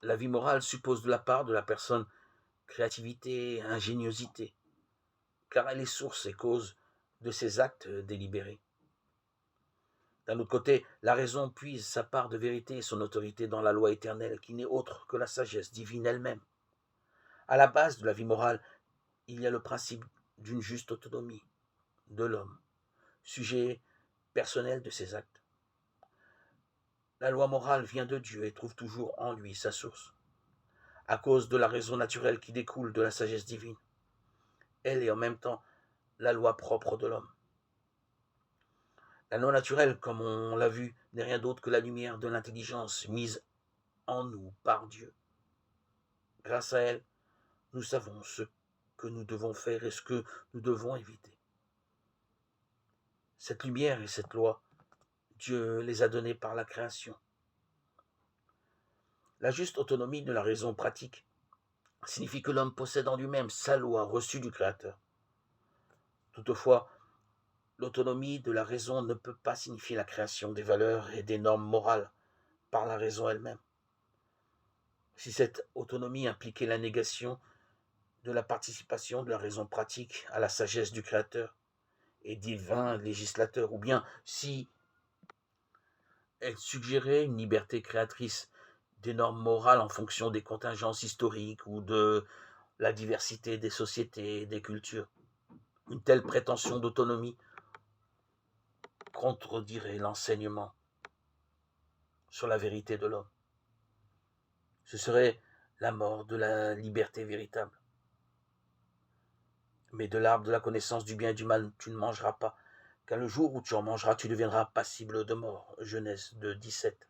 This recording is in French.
La vie morale suppose de la part de la personne créativité, ingéniosité, car elle est source et cause de ses actes délibérés. D'un autre côté, la raison puise sa part de vérité et son autorité dans la loi éternelle, qui n'est autre que la sagesse divine elle-même. À la base de la vie morale, il y a le principe d'une juste autonomie de l'homme, sujet personnel de ses actes. La loi morale vient de Dieu et trouve toujours en lui sa source, à cause de la raison naturelle qui découle de la sagesse divine. Elle est en même temps la loi propre de l'homme. La loi naturelle, comme on l'a vu, n'est rien d'autre que la lumière de l'intelligence mise en nous par Dieu. Grâce à elle, nous savons ce que nous devons faire et ce que nous devons éviter. Cette lumière et cette loi, Dieu les a données par la création. La juste autonomie de la raison pratique signifie que l'homme possède en lui-même sa loi reçue du Créateur. Toutefois, l'autonomie de la raison ne peut pas signifier la création des valeurs et des normes morales par la raison elle-même. Si cette autonomie impliquait la négation de la participation de la raison pratique à la sagesse du Créateur et divin législateur, ou bien si elle suggérait une liberté créatrice des normes morales en fonction des contingences historiques ou de la diversité des sociétés et des cultures. Une telle prétention d'autonomie contredirait l'enseignement sur la vérité de l'homme. Ce serait la mort de la liberté véritable. Mais de l'arbre de la connaissance du bien et du mal, tu ne mangeras pas, car le jour où tu en mangeras, tu deviendras passible de mort. Genèse 2, 17.